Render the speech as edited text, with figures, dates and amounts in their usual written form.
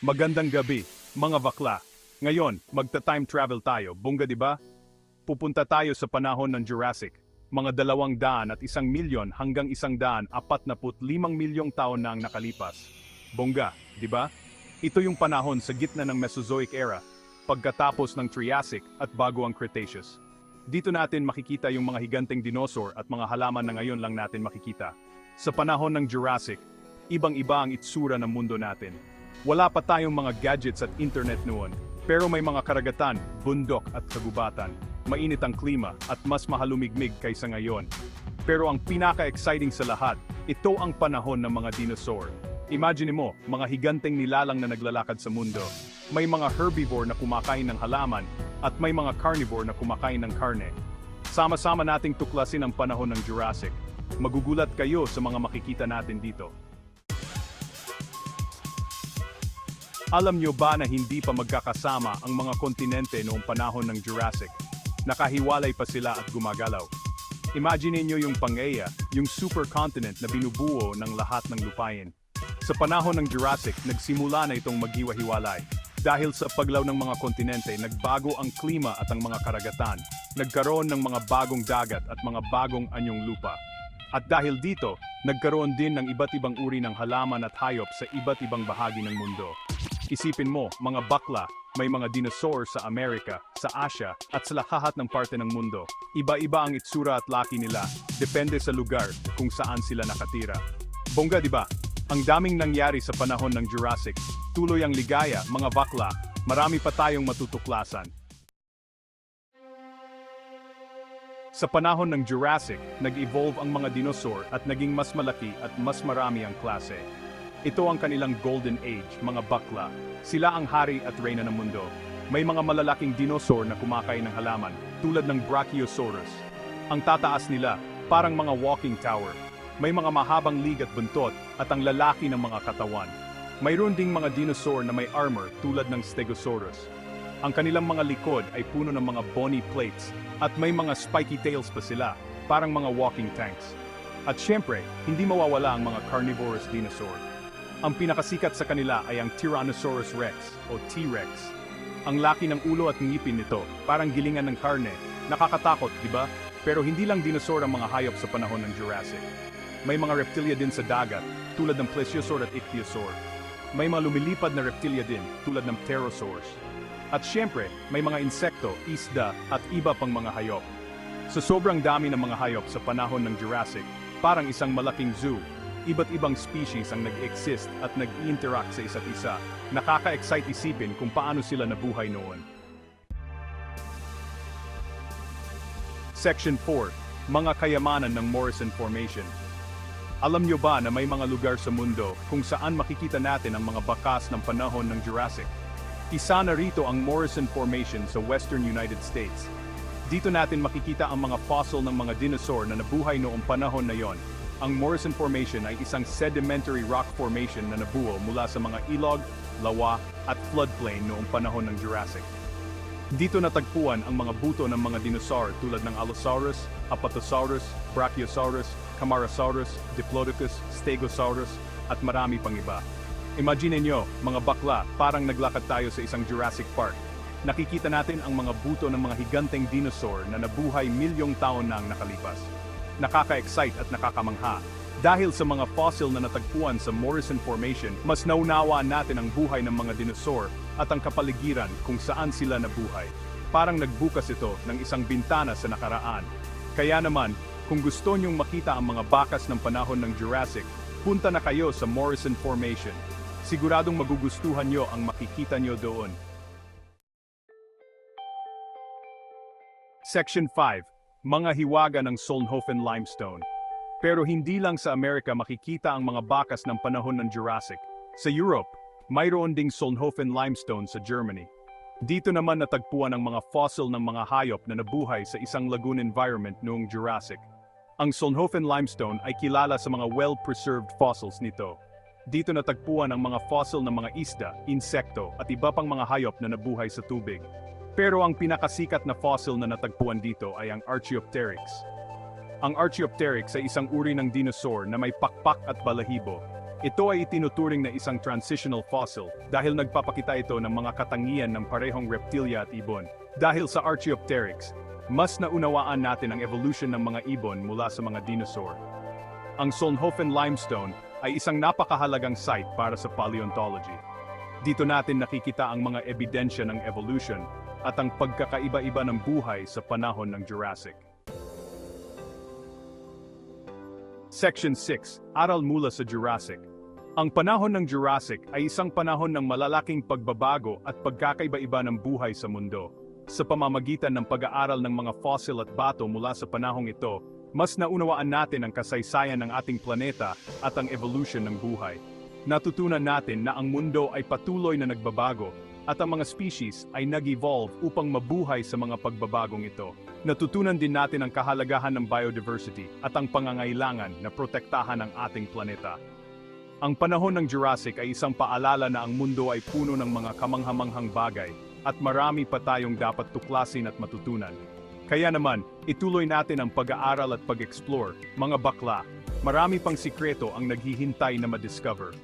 Magandang gabi, mga bakla. Ngayon, magta-time travel tayo, bongga di ba? Pupunta tayo sa panahon ng Jurassic. Mga 200 at 1,000,000 hanggang 145 milyong taon na ang nakalipas. Bongga, di ba? Ito yung panahon sa gitna ng Mesozoic era, pagkatapos ng Triassic at bago ang Cretaceous. Dito natin makikita yung mga higanteng dinosaur at mga halaman na ngayon lang natin makikita. Sa panahon ng Jurassic, ibang-iba ang itsura ng mundo natin. Wala pa tayong mga gadgets at internet noon, pero may mga karagatan, bundok at kagubatan. Mainit ang klima at mas mahalumigmig kaysa ngayon. Pero ang pinaka-exciting sa lahat, ito ang panahon ng mga dinosaur. Imagine mo, mga higanteng nilalang na naglalakad sa mundo. May mga herbivore na kumakain ng halaman at may mga carnivore na kumakain ng karne. Sama-sama nating tuklasin ang panahon ng Jurassic. Magugulat kayo sa mga makikita natin dito. Alam nyo ba na hindi pa magkakasama ang mga kontinente noong panahon ng Jurassic? Nakahiwalay pa sila at gumagalaw. Imagine niyo yung Pangaea, yung supercontinent na binubuo ng lahat ng lupain. Sa panahon ng Jurassic, nagsimula na itong maghiwa-hiwalay. Dahil sa paglaw ng mga kontinente, nagbago ang klima at ang mga karagatan. Nagkaroon ng mga bagong dagat at mga bagong anyong lupa. At dahil dito, nagkaroon din ng iba't ibang uri ng halaman at hayop sa iba't ibang bahagi ng mundo. Isipin mo, mga bakla, may mga dinosaur sa Amerika, sa Asia, at sa lahat ng parte ng mundo. Iba-iba ang itsura at laki nila, depende sa lugar kung saan sila nakatira. Bongga di ba? Ang daming nangyari sa panahon ng Jurassic, tuloy ang ligaya, mga bakla, marami pa tayong matutuklasan. Sa panahon ng Jurassic, nag-evolve ang mga dinosaur at naging mas malaki at mas marami ang klase. Ito ang kanilang Golden Age, mga bakla. Sila ang hari at reyna ng mundo. May mga malalaking dinosaur na kumakain ng halaman, tulad ng Brachiosaurus. Ang tataas nila, parang mga walking tower. May mga mahabang lig at buntot at ang lalaki ng mga katawan. Mayroon ding mga dinosaur na may armor tulad ng Stegosaurus. Ang kanilang mga likod ay puno ng mga bony plates at may mga spiky tails pa sila, parang mga walking tanks. At syempre, hindi mawawala ang mga carnivorous dinosaur. Ang pinakasikat sa kanila ay ang Tyrannosaurus Rex o T-Rex. Ang laki ng ulo at ngipin nito, parang gilingan ng karne. Nakakatakot, di ba? Pero hindi lang dinosaur ang mga hayop sa panahon ng Jurassic. May mga reptilia din sa dagat, tulad ng Plesiosaur at Ichthyosaur. May mga lumilipad na reptilia din, tulad ng Pterosaurs. At syempre, may mga insekto, isda, at iba pang mga hayop. Sa sobrang dami ng mga hayop sa panahon ng Jurassic, parang isang malaking zoo. Iba't ibang species ang nag-exist at nag-interact sa isa't isa. Nakaka-excite isipin kung paano sila nabuhay noon. Section 4. Mga kayamanan ng Morrison Formation. Alam nyo ba na may mga lugar sa mundo kung saan makikita natin ang mga bakas ng panahon ng Jurassic? Isa na rito ang Morrison Formation sa Western United States. Dito natin makikita ang mga fossil ng mga dinosaur na nabuhay noong panahon na yon. Ang Morrison Formation ay isang sedimentary rock formation na nabuo mula sa mga ilog, lawa, at floodplain noong panahon ng Jurassic. Dito natagpuan ang mga buto ng mga dinosaur tulad ng Allosaurus, Apatosaurus, Brachiosaurus, Camarasaurus, Diplodocus, Stegosaurus, at marami pang iba. Imagine nyo, mga bakla, parang naglakad tayo sa isang Jurassic Park. Nakikita natin ang mga buto ng mga higanteng dinosaur na nabuhay milyong taon na ang nakalipas. Nakaka-excite at nakakamangha. Dahil sa mga fossil na natagpuan sa Morrison Formation, mas naunawaan natin ang buhay ng mga dinosaur at ang kapaligiran kung saan sila nabuhay. Parang nagbukas ito ng isang bintana sa nakaraan. Kaya naman, kung gusto nyong makita ang mga bakas ng panahon ng Jurassic, punta na kayo sa Morrison Formation. Siguradong magugustuhan nyo ang makikita nyo doon. Section 5. Mga hiwaga ng Solnhofen Limestone. Pero hindi lang sa Amerika makikita ang mga bakas ng panahon ng Jurassic. Sa Europe, mayroon ding Solnhofen Limestone sa Germany. Dito naman natagpuan ang mga fossil ng mga hayop na nabuhay sa isang lagoon environment noong Jurassic. Ang Solnhofen Limestone ay kilala sa mga well-preserved fossils nito. Dito natagpuan ang mga fossil ng mga isda, insekto, at iba pang mga hayop na nabuhay sa tubig. Pero ang pinakasikat na fossil na natagpuan dito ay ang Archaeopteryx. Ang Archaeopteryx ay isang uri ng dinosaur na may pakpak at balahibo. Ito ay itinuturing na isang transitional fossil dahil nagpapakita ito ng mga katangian ng parehong reptilya at ibon. Dahil sa Archaeopteryx, mas naunawaan natin ang evolution ng mga ibon mula sa mga dinosaur. Ang Solnhofen Limestone ay isang napakahalagang site para sa paleontology. Dito natin nakikita ang mga ebidensya ng evolution at ang pagkakaiba-iba ng buhay sa panahon ng Jurassic. Section 6, Aral mula sa Jurassic. Ang panahon ng Jurassic ay isang panahon ng malalaking pagbabago at pagkakaiba-iba ng buhay sa mundo. Sa pamamagitan ng pag-aaral ng mga fossil at bato mula sa panahong ito, mas naunawaan natin ang kasaysayan ng ating planeta at ang evolution ng buhay. Natutunan natin na ang mundo ay patuloy na nagbabago at ang mga species ay nag-evolve upang mabuhay sa mga pagbabagong ito. Natutunan din natin ang kahalagahan ng biodiversity at ang pangangailangan na protektahan ang ating planeta. Ang panahon ng Jurassic ay isang paalala na ang mundo ay puno ng mga kamanghamanghang bagay at marami pa tayong dapat tuklasin at matutunan. Kaya naman, ituloy natin ang pag-aaral at pag-explore, mga bakla. Marami pang sikreto ang naghihintay na ma-discover.